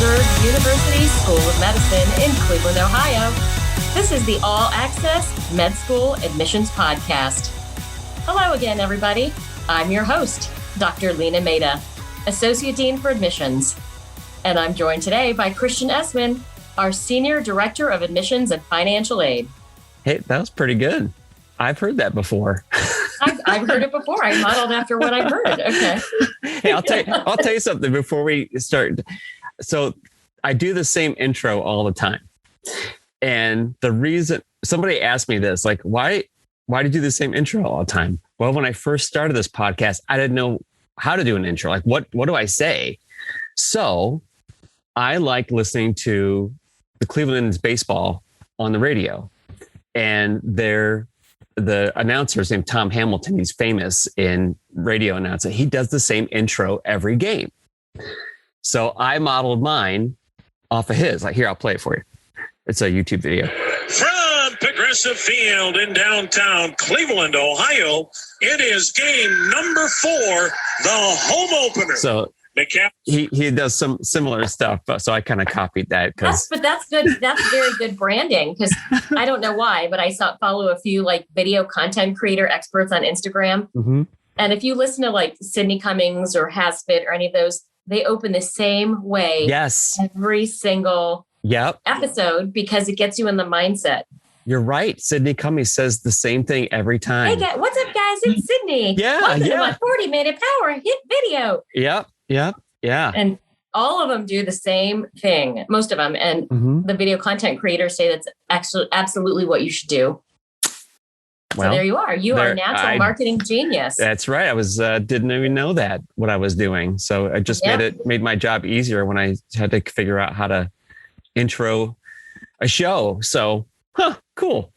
CWRU University School of Medicine in Cleveland, Ohio. This is the All Access Med School Admissions Podcast. Hello again, everybody. I'm your host, Dr. Lina Mehta, Associate Dean for Admissions. And I'm joined today by Christian Essman, our Senior Director of Admissions and Financial Aid. Hey, that was pretty good. I've heard that before. I've heard it before. I modeled after what I heard. Okay. Hey, I'll tell you something before we start. So I do the same intro all the time. And the reason somebody asked me this, like, why do you do the same intro all the time? Well, when I first started this podcast, I didn't know how to do an intro. Like, what do I say? So I like listening to the Cleveland Indians baseball on the radio. And the announcer's named Tom Hamilton. He's famous in radio announcing. He does the same intro every game. So I modeled mine off of his. Like, here, I'll play it for you. It's a YouTube video. From Progressive Field in downtown Cleveland, Ohio, it is game number 4, the home opener. So he does some similar stuff, so I kind of copied that. That's good. That's very good branding, because I don't know why, but I follow a few like video content creator experts on Instagram. Mm-hmm. And if you listen to like Sydney Cummings or Hasfit or any of those, they open the same way. Yes. Every single episode, because it gets you in the mindset. You're right. Sydney Cummings says the same thing every time. Hey, what's up, guys? It's Sydney. Welcome to my 40-minute power hit video. Yep. Yeah. And all of them do the same thing, most of them. And the video content creators say that's actually absolutely what you should do. So there you are. You are a natural marketing genius. That's right. I was didn't even know that what I was doing. So I just made my job easier when I had to figure out how to intro a show. So, cool.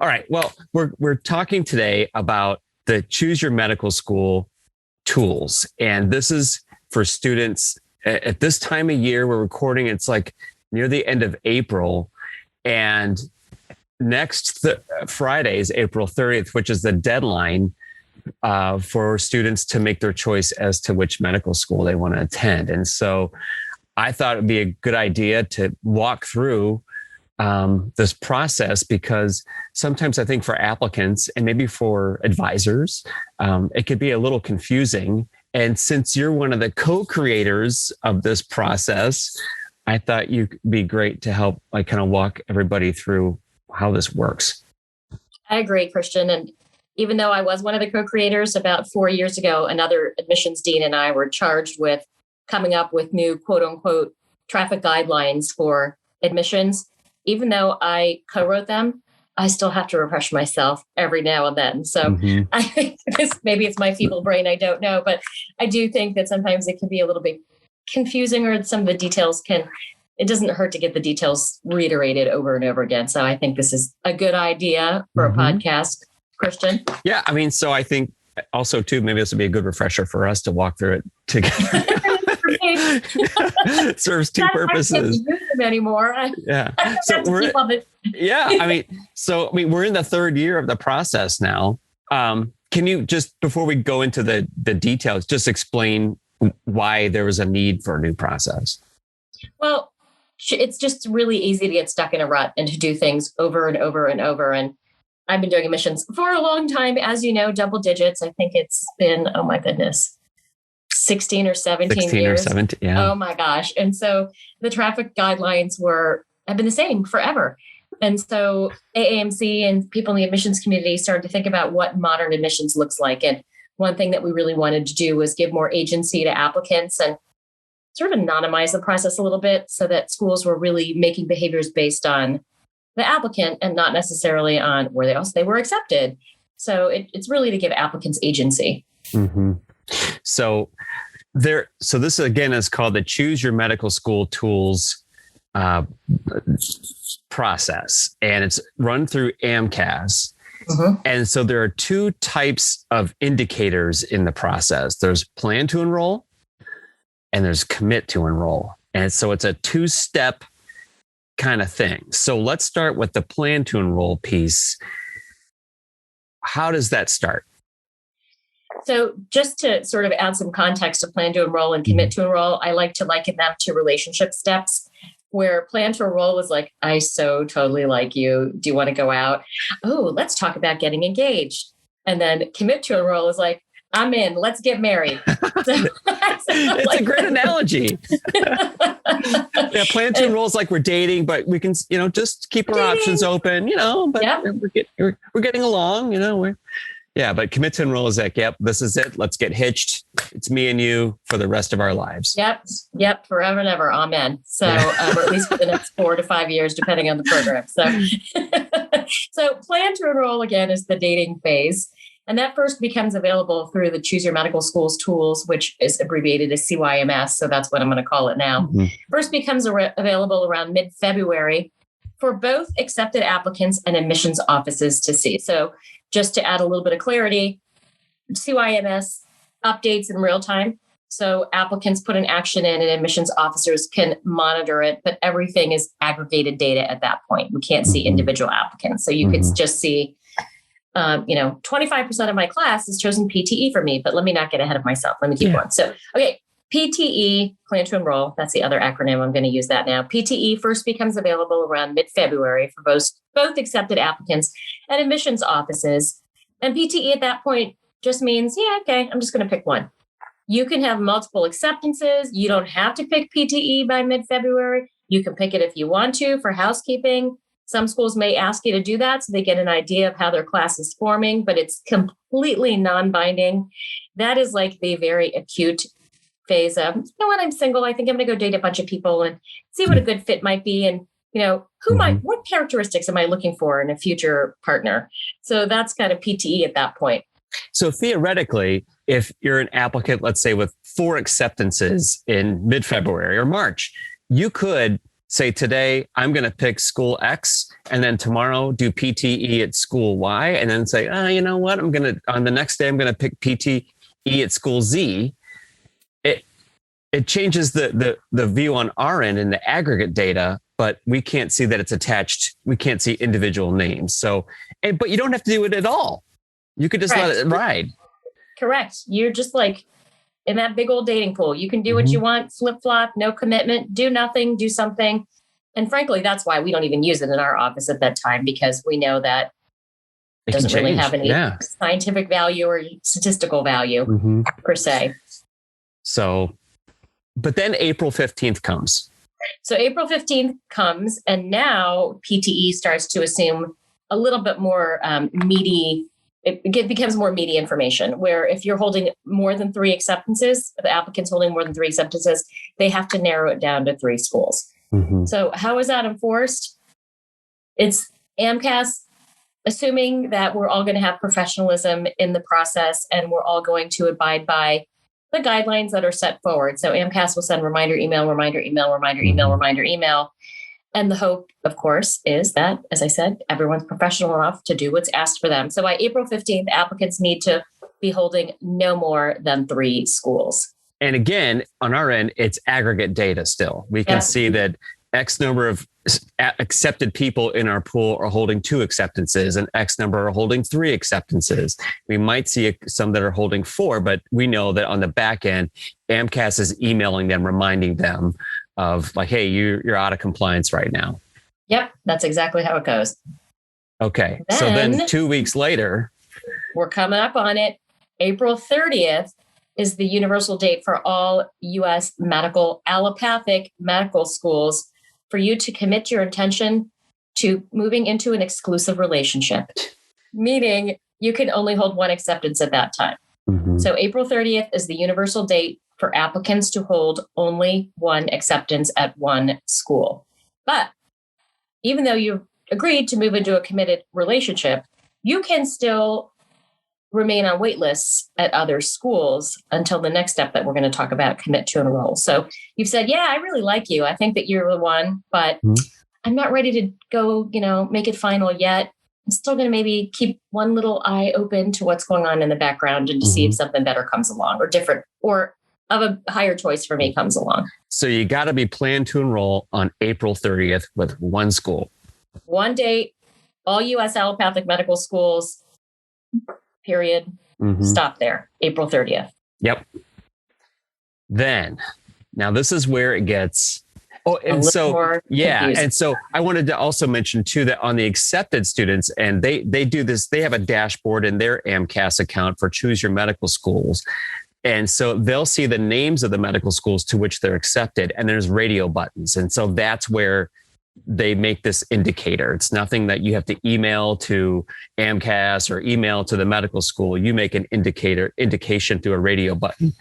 All right. Well, we're talking today about the Choose Your Medical School tools, and this is for students at this time of year. We're recording. It's like near the end of April, and next Friday is April 30th, which is the deadline for students to make their choice as to which medical school they want to attend. And so I thought it'd be a good idea to walk through this process, because sometimes I think for applicants and maybe for advisors, it could be a little confusing. And since you're one of the co-creators of this process, I thought you'd be great to help kind of walk everybody through how this works. I agree, Christian. And even though I was one of the co-creators, about 4 years ago, another admissions dean and I were charged with coming up with new quote unquote traffic guidelines for admissions. Even though I co-wrote them, I still have to refresh myself every now and then. So I think maybe it's my feeble brain. I don't know. But I do think that sometimes it can be a little bit confusing, or some of the details it doesn't hurt to get the details reiterated over and over again. So I think this is a good idea for a podcast, Christian. Yeah. I mean, so I think also too, maybe this would be a good refresher for us to walk through it together. It serves two purposes. I can't use them anymore. Yeah. We're in the third year of the process now. Can you just, before we go into the details, just explain why there was a need for a new process? Well, it's just really easy to get stuck in a rut and to do things over and over and over. And I've been doing admissions for a long time, as you know, double digits. I think it's been, oh my goodness, 16 or 17 years. 17, yeah. Oh my gosh. And so the traffic guidelines have been the same forever. And so AAMC and people in the admissions community started to think about what modern admissions looks like. And one thing that we really wanted to do was give more agency to applicants and sort of anonymize the process a little bit, so that schools were really making behaviors based on the applicant and not necessarily on where else they were accepted. So it's really to give applicants agency. Mm-hmm. So this again is called the Choose Your Medical School Tools process, and it's run through AMCAS. And so there are two types of indicators in the process. There's plan to enroll and there's commit to enroll. And so it's a two-step kind of thing. So let's start with the plan to enroll piece. How does that start? So just to sort of add some context to plan to enroll and commit to enroll, I like to liken them to relationship steps, where plan to enroll is like, I so totally like you. Do you want to go out? Oh, let's talk about getting engaged. And then commit to enroll is like, I'm in, let's get married. It's a great analogy. Yeah, plan to enroll is like we're dating, but we can, just keep our options open, but we're getting along, but commit to enroll is like, yep, this is it. Let's get hitched. It's me and you for the rest of our lives. Yep. Forever and ever. Amen. So, or at least for the next 4 to 5 years, depending on the program. So plan to enroll again is the dating phase. And that first becomes available through the Choose Your Medical Schools tools, which is abbreviated as CYMS. So that's what I'm going to call it now. Mm-hmm. First becomes available around mid-February for both accepted applicants and admissions offices to see. So just to add a little bit of clarity, CYMS updates in real time. So applicants put an action in and admissions officers can monitor it, but everything is aggregated data at that point. We can't see individual applicants. So you could just see 25% of my class has chosen PTE for me, but let me not get ahead of myself. Let me keep going. So, okay, PTE, plan to enroll. That's the other acronym. I'm going to use that now. PTE first becomes available around mid-February for both accepted applicants and admissions offices. And PTE at that point just means, I'm just going to pick one. You can have multiple acceptances. You don't have to pick PTE by mid-February. You can pick it if you want to for housekeeping. Some schools may ask you to do that so they get an idea of how their class is forming, but it's completely non-binding. That is like the very acute phase of, what, I'm single. I think I'm going to go date a bunch of people and see what a good fit might be. And, what characteristics am I looking for in a future partner? So that's kind of PTE at that point. So theoretically, if you're an applicant, let's say with 4 acceptances in mid-February or March, you could say today, I'm going to pick school X, and then tomorrow do PTE at school Y, and then say, what? On the next day, I'm going to pick PTE at school Z. It changes the view on our end in the aggregate data, but we can't see that it's attached. We can't see individual names. So, but you don't have to do it at all. You could just let it ride. Correct. You're just like in that big old dating pool. You can do what you want, flip-flop, no commitment, do nothing, do something. And frankly, that's why we don't even use it in our office at that time, because we know that it doesn't really have any scientific value or statistical value per se. So, but then April 15th comes. So April 15th comes, and now PTE starts to assume a little bit more meaty. It becomes more meaty information, where if you're holding more than 3 acceptances, the applicant's holding more than 3 acceptances, they have to narrow it down to 3 schools. So how is that enforced? It's AMCAS, assuming that we're all going to have professionalism in the process and we're all going to abide by the guidelines that are set forward. So AMCAS will send reminder email, reminder email, reminder email, reminder email. And the hope, of course, is that, as I said, everyone's professional enough to do what's asked for them. So by April 15th, applicants need to be holding no more than 3 schools. And again, on our end, it's aggregate data still. We can see that X number of accepted people in our pool are holding 2 acceptances and X number are holding 3 acceptances. We might see some that are holding 4, but we know that on the back end, AMCAS is emailing them, reminding them of like, hey, you're out of compliance right now. Yep, that's exactly how it goes. Okay, so then 2 weeks later, we're coming up on it. April 30th is the universal date for all U.S. allopathic medical schools for you to commit your intention to moving into an exclusive relationship, meaning you can only hold 1 acceptance at that time. So April 30th is the universal date for applicants to hold only 1 acceptance at 1 school. But even though you've agreed to move into a committed relationship, you can still remain on wait lists at other schools until the next step that we're going to talk about, commit to enroll. So you've said, I really like you. I think that you're the one, but I'm not ready to go, make it final yet. I'm still going to maybe keep one little eye open to what's going on in the background and to see if something better comes along or different or of a higher choice for me comes along. So you got to be planned to enroll on April 30th with 1 school. 1 date, all U.S. allopathic medical schools, period. Stop there, April 30th. Yep. Then, now this is where it gets... Oh, and so, yeah. Confusing. And so I wanted to also mention too, that on the accepted students, and they do this, they have a dashboard in their AMCAS account for Choose Your Medical Schools. And so they'll see the names of the medical schools to which they're accepted, and there's radio buttons. And so that's where they make this indicator. It's nothing that you have to email to AMCAS or email to the medical school. You make an indication through a radio button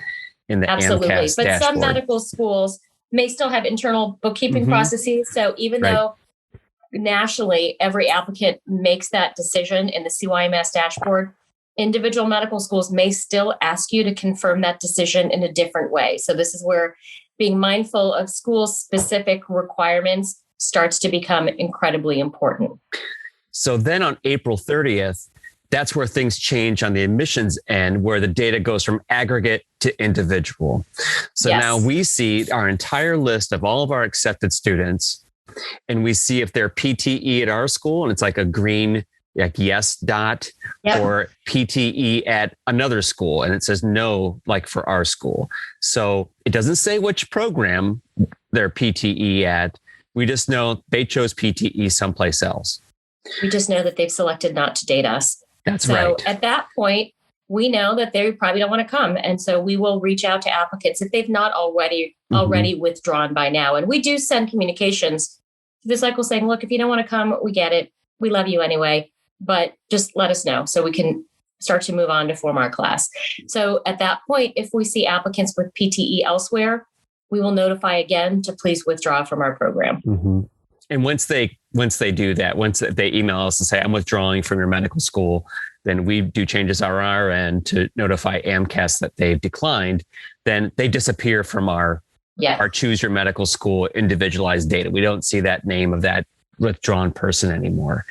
in the AMCAS But dashboard. Some medical schools may still have internal bookkeeping processes. So even though nationally every applicant makes that decision in the CYMS dashboard, individual medical schools may still ask you to confirm that decision in a different way. So this is where being mindful of school-specific requirements starts to become incredibly important. So then on April 30th, that's where things change on the admissions end, where the data goes from aggregate to individual. So now we see our entire list of all of our accepted students, and we see if they're PTE at our school, and it's like a green like yes dot, or PTE at another school, and it says no, like for our school. So it doesn't say which program they're PTE at. We just know they chose PTE someplace else. We just know that they've selected not to date us. That's right. So at that point, we know that they probably don't want to come. And so we will reach out to applicants if they've not already withdrawn by now. And we do send communications to the cycle saying, look, if you don't want to come, we get it. We love you anyway, but just let us know so we can start to move on to form our class. So at that point, if we see applicants with PTE elsewhere, we will notify again to please withdraw from our program. And once they do that, once they email us and say, I'm withdrawing from your medical school, then we do changes on our end to notify AMCAS that they've declined. Then they disappear from our Choose Your Medical School individualized data. We don't see that name of that withdrawn person anymore.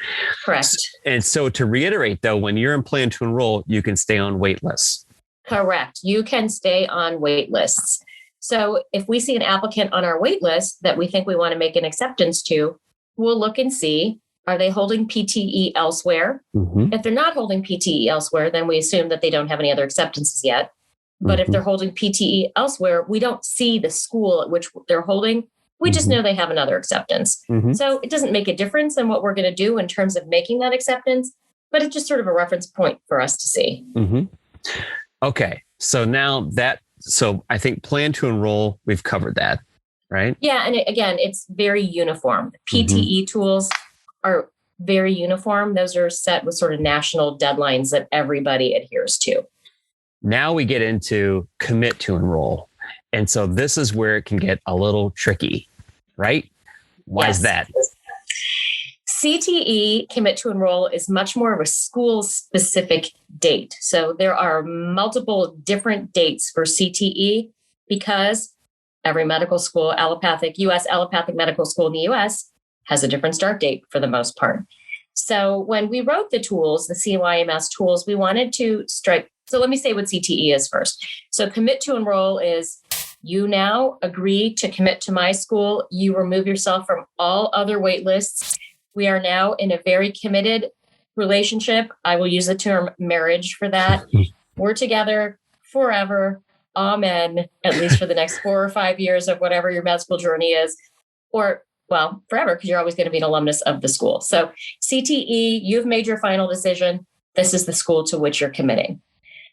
Correct. And so to reiterate, though, when you're in plan to enroll, you can stay on wait lists. Correct. You can stay on wait lists. So if we see an applicant on our wait list that we think we want to make an acceptance to, we'll look and see, are they holding PTE elsewhere? If they're not holding PTE elsewhere, then we assume that they don't have any other acceptances yet. But if they're holding PTE elsewhere, we don't see the school at which they're holding. We just know they have another acceptance. So it doesn't make a difference in what we're going to do in terms of making that acceptance, but it's just sort of a reference point for us to see. Okay. So now so I think plan to enroll, we've covered that, right? Yeah. And again, it's very uniform. PTE tools are very uniform. Those are set with sort of national deadlines that everybody adheres to. Now we get into commit to enroll. And so this is where it can get a little tricky, right? Why is that? CTE, commit to enroll, is much more of a school-specific date. So there are multiple different dates for CTE because every medical school, U.S. allopathic medical school in the U.S. has a different start date for the most part. So when we wrote the tools, the CYMS tools, we wanted to strike. So let me say what CTE is first. So commit to enroll is you now agree to commit to my school. You remove yourself from all other wait lists. We are now in a very committed relationship. I will use the term marriage for that. We're together forever. Amen. At least for the next 4 or 5 years of whatever your med school journey is. Or, well, forever, because you're always going to be an alumnus of the school. So CTE, you've made your final decision. This is the school to which you're committing.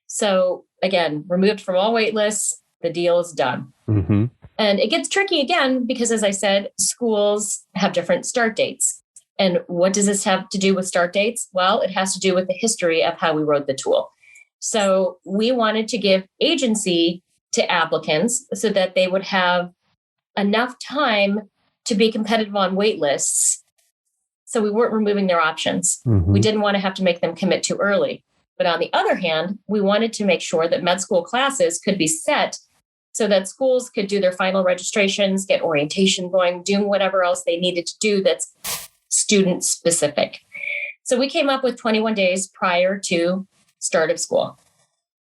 So again, removed from all wait lists, the deal is done. And it gets tricky again, because as I said, schools have different start dates. And what does this have to do with start dates? Well, it has to do with the history of how we wrote the tool. So we wanted to give agency to applicants so that they would have enough time to be competitive on wait lists. So we weren't removing their options. We didn't want to have to make them commit too early. But on the other hand, we wanted to make sure that med school classes could be set so that schools could do their final registrations, get orientation going, doing whatever else they needed to do that's student specific. So we came up with 21 days prior to start of school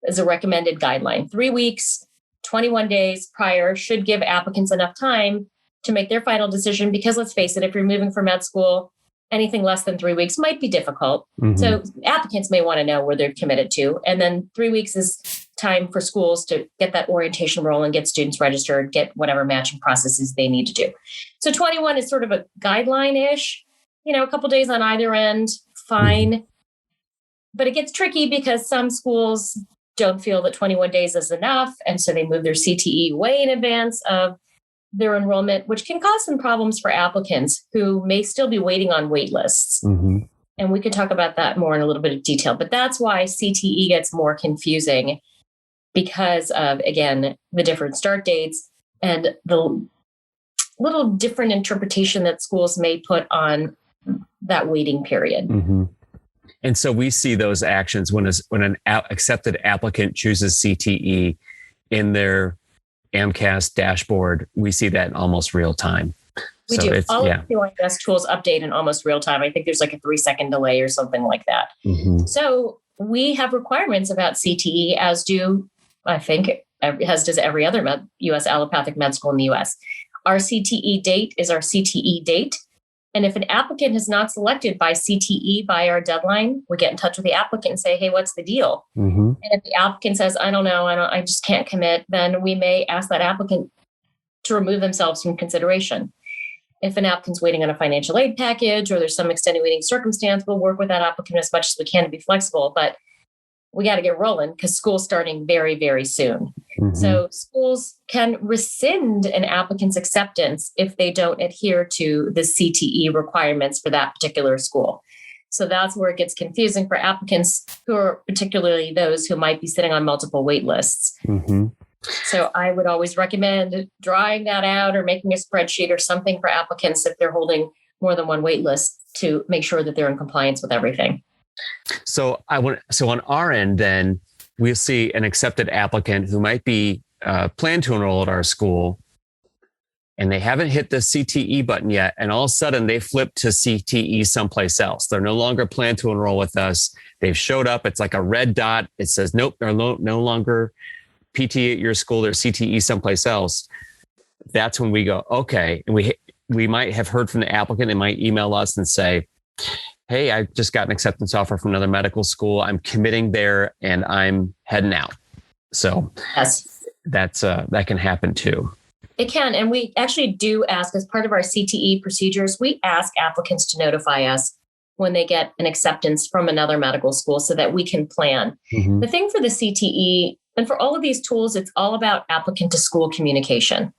as a recommended guideline. 3 weeks, 21 days prior should give applicants enough time to make their final decision, because let's face it, if you're moving from med school, anything less than 3 weeks might be difficult. Mhm. So applicants may want to know where they're committed to. And then 3 weeks is time for schools to get that orientation rolling, get students registered, get whatever matching processes they need to do. So 21 is sort of a guideline-ish, a couple days on either end, fine. But it gets tricky because some schools don't feel that 21 days is enough. And so they move their CTE way in advance of their enrollment, which can cause some problems for applicants who may still be waiting on wait lists. Mhm. And we could talk about that more in a little bit of detail. But that's why CTE gets more confusing because of, again, the different start dates and the little different interpretation that schools may put on that waiting period. Mhm. And so we see those actions when an accepted applicant chooses CTE in their AMCAS dashboard. We see that in almost real time. We do. All of the OIS tools update in almost real time. I think there's like a 3-second delay or something like that. Mhm. So we have requirements about CTE, as does every other U.S. allopathic med school in the U.S. Our CTE date is our CTE date. And if an applicant is not selected by CTE by our deadline, we get in touch with the applicant and say, hey, what's the deal? Mhm. And if the applicant says, I don't know, I just can't commit, then we may ask that applicant to remove themselves from consideration. If an applicant's waiting on a financial aid package or there's some extenuating circumstance, we'll work with that applicant as much as we can to be flexible. But we got to get rolling because school's starting very, very soon. Mhm. So schools can rescind an applicant's acceptance if they don't adhere to the CTE requirements for that particular school. So that's where it gets confusing for applicants who are particularly those who might be sitting on multiple wait lists. Mhm. So I would always recommend drawing that out or making a spreadsheet or something for applicants if they're holding more than one wait list to make sure that they're in compliance with everything. So on our end, then we'll see an accepted applicant who might be planned to enroll at our school, and they haven't hit the CTE button yet. And all of a sudden they flip to CTE someplace else. They're no longer planned to enroll with us. They've showed up. It's like a red dot. It says, nope, they're no longer PT at your school. They're CTE someplace else. That's when we go, okay. And we might have heard from the applicant. They might email us and say, hey, I just got an acceptance offer from another medical school. I'm committing there and I'm heading out. So yes, that can happen too. It can. And we actually do ask, as part of our CTE procedures, we ask applicants to notify us when they get an acceptance from another medical school so that we can plan. Mhm. The thing for the CTE and for all of these tools, it's all about applicant to school communication.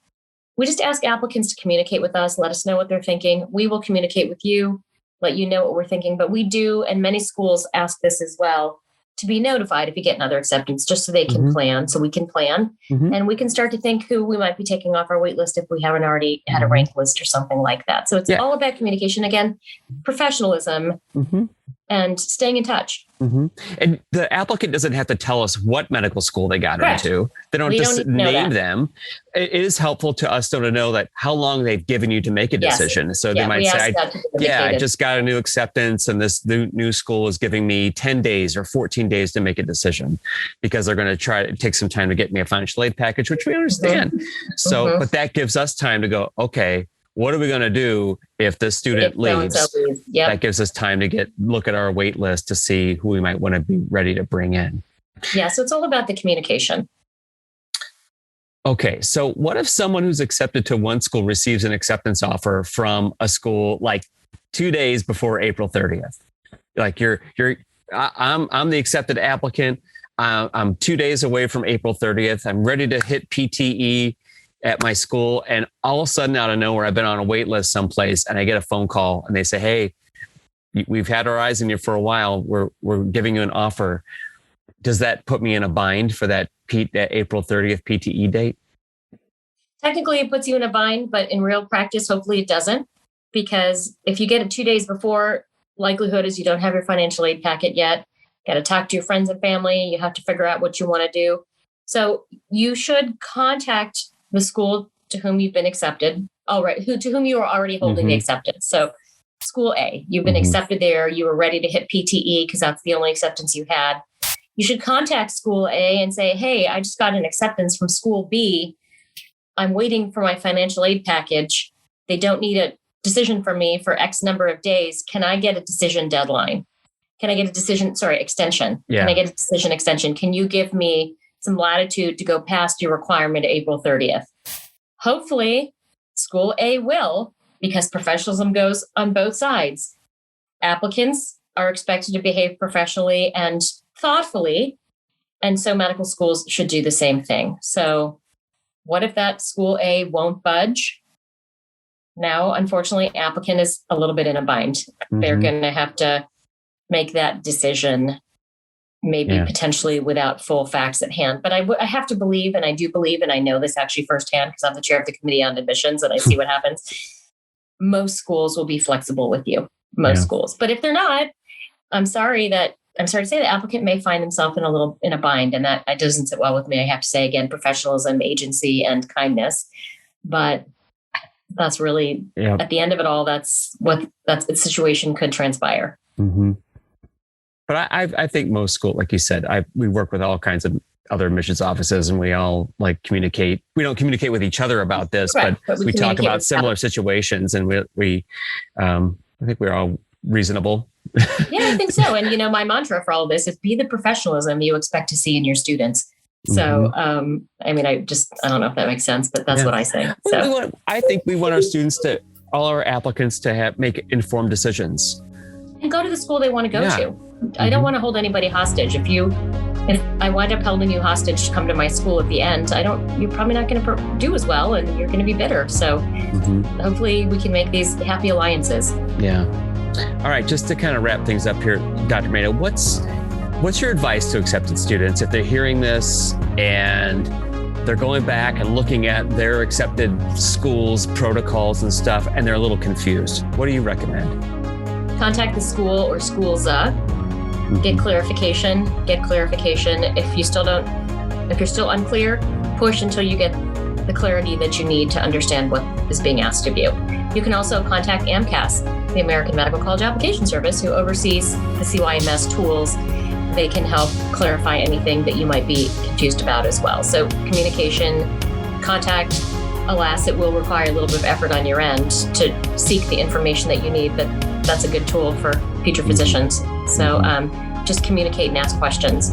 We just ask applicants to communicate with us, let us know what they're thinking. We will communicate with you, let you know what we're thinking. But we do, and many schools ask this as well, to be notified if you get another acceptance, just so they can Mhm. plan, so we can plan. Mhm. And we can start to think who we might be taking off our wait list if we haven't already had a Mhm. rank list or something like that. So it's Yeah. all about communication. Again, professionalism Mhm. and staying in touch. Mm-hmm. And the applicant doesn't have to tell us what medical school they got Correct. into. They don't We just don't need to know name that. them. It is helpful to us though to know that how long they've given you to make a Yes. decision. So Yeah, they might we say, ask that to be I indicated. just got a new acceptance and this new school is giving me 10 days or 14 days to make a decision because they're going to try to take some time to get me a financial aid package, which we understand. So, Mhm. but that gives us time to go, okay, what are we going to do if the student If so-and-so leaves? leaves. Yep. That gives us time to look at our wait list to see who we might want to be ready to bring in. Yeah. So it's all about the communication. Okay. So what if someone who's accepted to one school receives an acceptance offer from a school like 2 days before April 30th? Like I'm the accepted applicant. I'm 2 days away from April 30th. I'm ready to hit PTE at my school. And all of a sudden out of nowhere, I've been on a wait list someplace and I get a phone call and they say, hey, we've had our eyes on you for a while. We're giving you an offer. Does that put me in a bind for that April 30th PTE date? Technically, it puts you in a bind, but in real practice, hopefully it doesn't. Because if you get it 2 days before, likelihood is you don't have your financial aid packet yet. Got to talk to your friends and family. You have to figure out what you want to do. So you should contact the school to whom you've been accepted. All right, to whom you are already holding the acceptance. So school A, you've been accepted there. You were ready to hit PTE because that's the only acceptance you had. You should contact school A and say, hey, I just got an acceptance from school B. I'm waiting for my financial aid package. They don't need it decision from me for X number of days. Can I get a decision deadline? Can I get a decision, extension? Yeah. Can I get a decision extension? Can you give me some latitude to go past your requirement April 30th? Hopefully, school A will, because professionalism goes on both sides. Applicants are expected to behave professionally and thoughtfully, and so medical schools should do the same thing. So what if that school A won't budge? Now, unfortunately, applicant is a little bit in a bind. They're going to have to make that decision, maybe potentially without full facts at hand. But I have to believe, and I do believe, and I know this actually firsthand because I'm the chair of the Committee on Admissions and I see what happens. Most schools will be flexible with you, most schools. But if they're not, I'm sorry to say the applicant may find themselves in a bind, and that doesn't sit well with me. I have to say again, professionalism, agency, and kindness. But that's really at the end of it all, that's the situation could transpire. Mm-hmm. But I think most school, like you said, we work with all kinds of other admissions offices, and we all communicate. We don't communicate with each other about this, but we talk about similar situations, and we I think we're all reasonable. Yeah, I think so. And my mantra for all of this is be the professionalism you expect to see in your students. So, I don't know if that makes sense, but that's what I say. So I think we want our students all our applicants to make informed decisions. And go to the school they want to go to. I don't want to hold anybody hostage. If I wind up holding you hostage to come to my school at the end, you're probably not going to do as well, and you're going to be bitter. So hopefully we can make these happy alliances. Yeah. All right. Just to kind of wrap things up here, Dr. Mehta, what's your advice to accepted students if they're hearing this and they're going back and looking at their accepted schools, protocols and stuff, and they're a little confused? What do you recommend? Contact the school or schools. Get clarification. If you're still unclear, push until you get the clarity that you need to understand what is being asked of you. You can also contact AMCAS, the American Medical College Application Service, who oversees the CYMS tools. They can help clarify anything that you might be confused about as well. So communication, contact. Alas, it will require a little bit of effort on your end to seek the information that you need, but that's a good tool for future physicians. So just communicate and ask questions.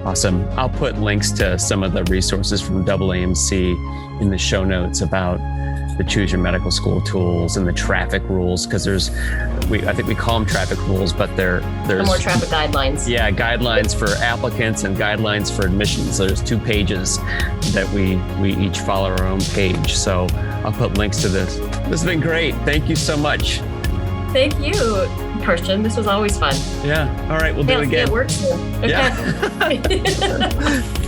Awesome. I'll put links to some of the resources from AAMC in the show notes about the Choose Your Medical School tools and the traffic rules, because I think we call them traffic rules, but there's more traffic guidelines. Yeah, guidelines for applicants and guidelines for admissions. So there's 2 pages that we each follow our own page. So I'll put links to this. This has been great. Thank you so much. Thank you, Christian. This was always fun. Yeah. All right. We'll do it again. It works soon. Okay. Yeah.